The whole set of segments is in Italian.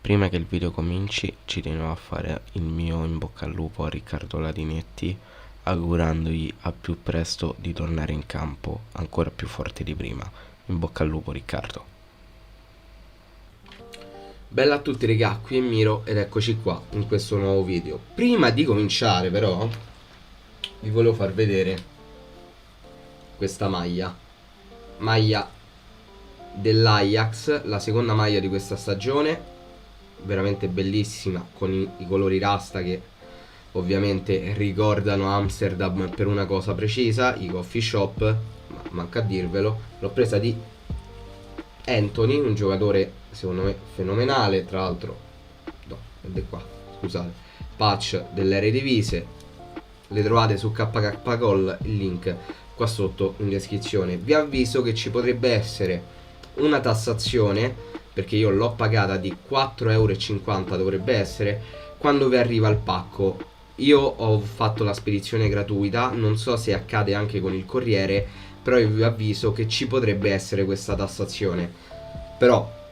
Prima che il video cominci, ci tenevo a fare il mio in bocca al lupo a Riccardo Latinetti, augurandogli a più presto di tornare in campo ancora più forte di prima. In bocca al lupo, Riccardo. Bella a tutti raga, qui è Miro ed eccoci qua in questo nuovo video. Prima di cominciare però vi volevo far vedere questa maglia dell'Ajax, la seconda maglia di questa stagione, veramente bellissima, con i colori rasta che ovviamente ricordano Amsterdam per una cosa precisa, i coffee shop, ma manca a dirvelo. L'ho presa di Anthony, un giocatore secondo me fenomenale, tra l'altro no, ed è qua, scusate, patch dell'Eredivisie, le trovate su KK Goal, il link qua sotto in descrizione. Vi avviso che ci potrebbe essere una tassazione, perché io l'ho pagata di 4,50 €, dovrebbe essere, quando vi arriva il pacco. Io ho fatto la spedizione gratuita, non so se accade anche con il corriere, però io vi avviso che ci potrebbe essere questa tassazione. Però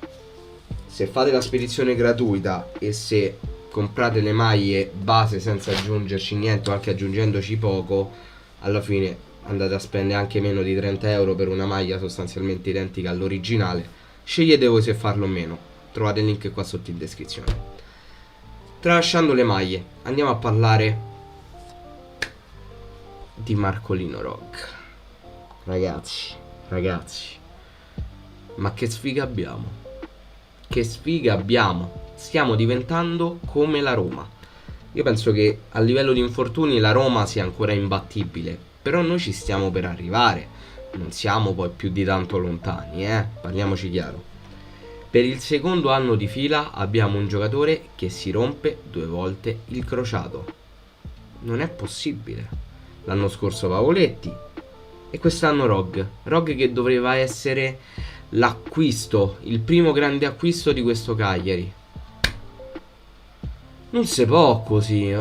se fate la spedizione gratuita e se comprate le maglie base senza aggiungerci niente o anche aggiungendoci poco, alla fine andate a spendere anche meno di 30 € per una maglia sostanzialmente identica all'originale. Scegliete voi se farlo o meno, trovate il link qua sotto in descrizione. Tralasciando le maglie, andiamo a parlare di Marcolino Rock. Ragazzi, ma che sfiga abbiamo? Che sfiga abbiamo? Stiamo diventando come la Roma. Io penso che a livello di infortuni la Roma sia ancora imbattibile, però noi ci stiamo per arrivare. Non siamo poi più di tanto lontani, parliamoci chiaro. Per il secondo anno di fila abbiamo un giocatore che si rompe 2 volte il crociato. Non è possibile. L'anno scorso Pavoletti e quest'anno Rog che doveva essere l'acquisto, il primo grande acquisto di questo Cagliari. Non si può così,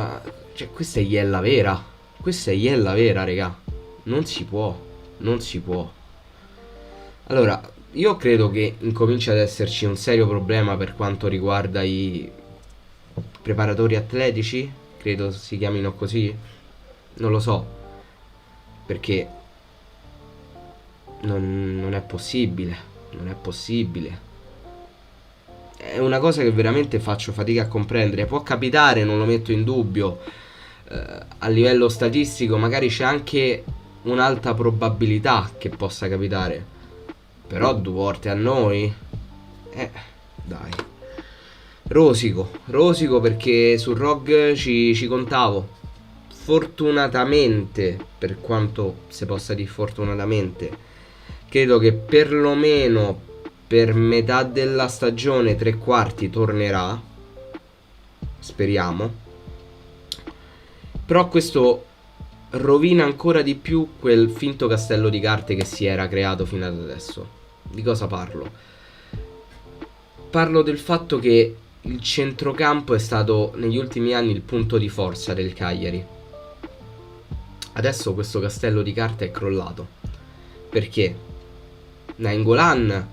cioè questa è iella vera. Questa è iella vera, raga. Non si può. Allora, io credo che incominci ad esserci un serio problema per quanto riguarda i preparatori atletici, credo si chiamino così, non lo so, perché non è possibile, è una cosa che veramente faccio fatica a comprendere. Può capitare, non lo metto in dubbio, a livello statistico magari c'è anche un'alta probabilità che possa capitare, però 2 volte a noi, dai, rosico perché su Rog ci contavo. Fortunatamente, per quanto si possa dire fortunatamente, credo che perlomeno per metà della stagione, 3/4 tornerà, speriamo. Però questo rovina ancora di più quel finto castello di carte che si era creato fino ad adesso. Di cosa parlo? Parlo del fatto che il centrocampo è stato negli ultimi anni il punto di forza del Cagliari. Adesso questo castello di carte è crollato. Perché? Nainggolan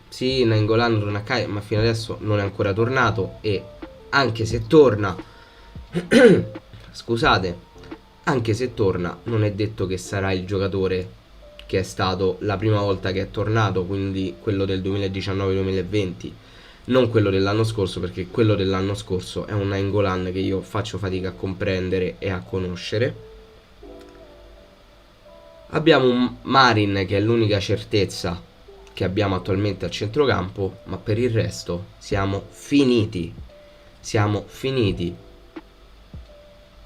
torna a Cagliari, ma fino adesso non è ancora tornato. E anche se torna scusate, anche se torna non è detto che sarà il giocatore che è stato la prima volta che è tornato, quindi quello del 2019-2020, non quello dell'anno scorso, perché quello dell'anno scorso è un Nainggolan che io faccio fatica a comprendere e a conoscere. Abbiamo un Marin che è l'unica certezza che abbiamo attualmente al centrocampo, ma per il resto siamo finiti.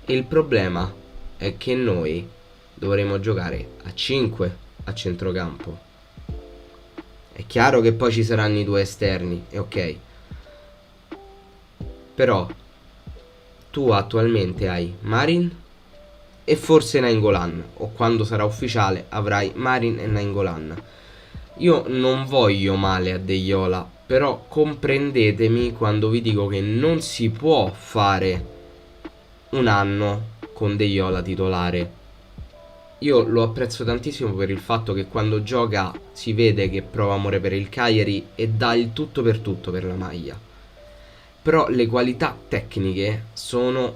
E il problema è che noi dovremo giocare a 5 a centrocampo. È chiaro che poi ci saranno i 2 esterni, è ok. Però tu attualmente hai Marin e forse Nainggolan, o quando sarà ufficiale avrai Marin e Nainggolan. Io non voglio male a Deiola, però comprendetemi quando vi dico che non si può fare un anno con Deiola titolare. Io lo apprezzo tantissimo per il fatto che quando gioca si vede che prova amore per il Cagliari e dà il tutto per la maglia. però le qualità tecniche sono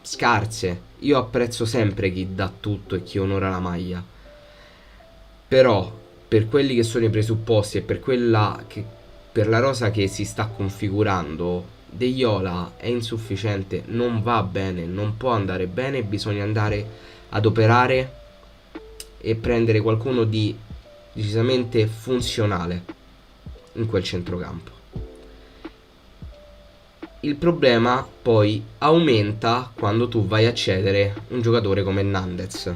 scarse. Io apprezzo sempre chi dà tutto e chi onora la maglia, però per quelli che sono i presupposti e per la rosa che si sta configurando, De Iola è insufficiente, non va bene, non può andare bene, bisogna andare ad operare e prendere qualcuno di decisamente funzionale in quel centrocampo. Il problema poi aumenta quando tu vai a cedere un giocatore come Nandez.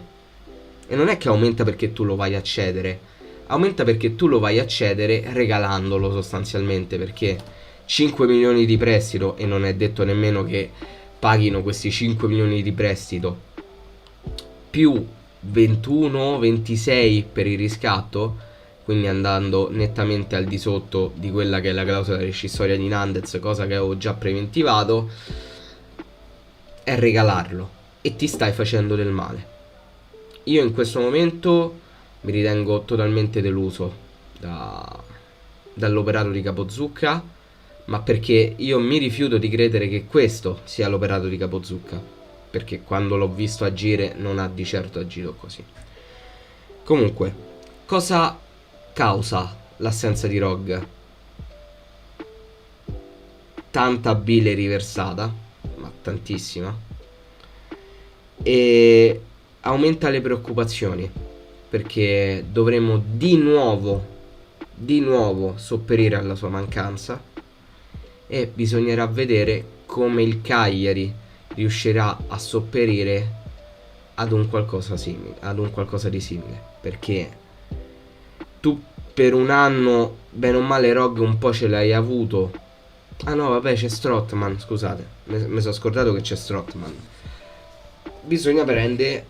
E non è che aumenta perché tu lo vai a cedere, aumenta perché tu lo vai a cedere regalandolo sostanzialmente, perché 5 milioni di prestito, e non è detto nemmeno che paghino questi 5 milioni di prestito, più 21-26 per il riscatto, quindi andando nettamente al di sotto di quella che è la clausola rescissoria di Nandez, cosa che avevo già preventivato, è regalarlo e ti stai facendo del male. Io in questo momento mi ritengo totalmente deluso dall'operato di Capozzucca, ma perché io mi rifiuto di credere che questo sia l'operato di Capozzucca, perché quando l'ho visto agire non ha di certo agito così. Comunque, cosa causa l'assenza di Rog? Tanta bile riversata, ma tantissima, e aumenta le preoccupazioni, perché dovremo di nuovo sopperire alla sua mancanza, e bisognerà vedere come il Cagliari riuscirà a sopperire ad un qualcosa di simile, perché tu per un anno bene o male Rog un po' ce l'hai avuto. Ah no, vabbè, c'è Strootman, scusate, mi sono scordato che c'è Strootman. Bisogna prendere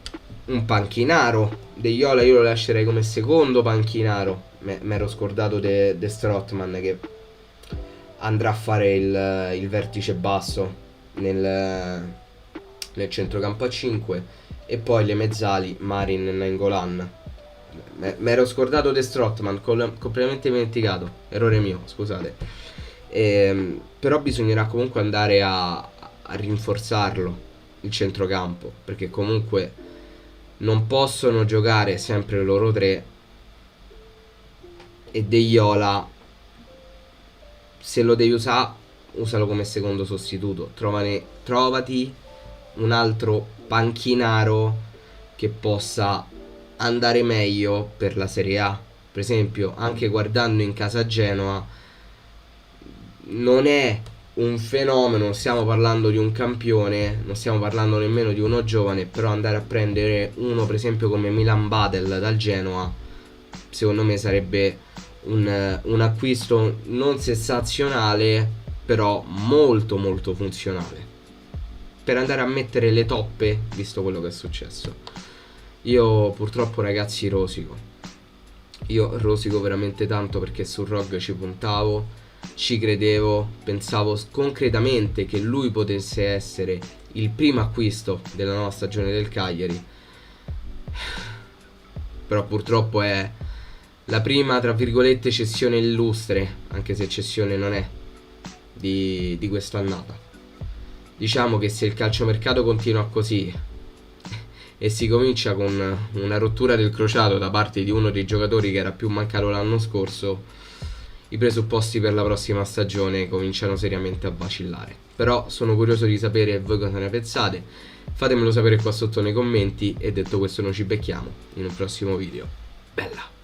un panchinaro. De Iola io lo lascerei come secondo panchinaro. Mi ero scordato de Strootman, che andrà a fare il vertice basso nel centrocampo a 5, e poi le mezzali Marin e Nainggolan. Mi ero scordato de Strootman, completamente dimenticato, errore mio, scusate. Però bisognerà comunque andare a rinforzarlo il centrocampo, perché comunque non possono giocare sempre loro tre, e De Iola, se lo devi usare, usalo come secondo sostituto. Trovati un altro panchinaro che possa andare meglio per la Serie A. Per esempio, anche guardando in casa Genoa, non è un fenomeno, non stiamo parlando di un campione, non stiamo parlando nemmeno di uno giovane, però andare a prendere uno per esempio come Milan Badel dal Genoa, secondo me sarebbe un acquisto non sensazionale, però molto molto funzionale per andare a mettere le toppe, visto quello che è successo. Io purtroppo, ragazzi, rosico veramente tanto, perché sul Rog ci puntavo, ci credevo, pensavo concretamente che lui potesse essere il primo acquisto della nuova stagione del Cagliari, però purtroppo è la prima, tra virgolette, cessione illustre, anche se cessione non è, di quest'annata. Diciamo che se il calciomercato continua così e si comincia con una rottura del crociato da parte di uno dei giocatori che era più mancato l'anno scorso, i presupposti per la prossima stagione cominciano seriamente a vacillare. Però sono curioso di sapere voi cosa ne pensate, fatemelo sapere qua sotto nei commenti, e detto questo noi ci becchiamo in un prossimo video. Bella!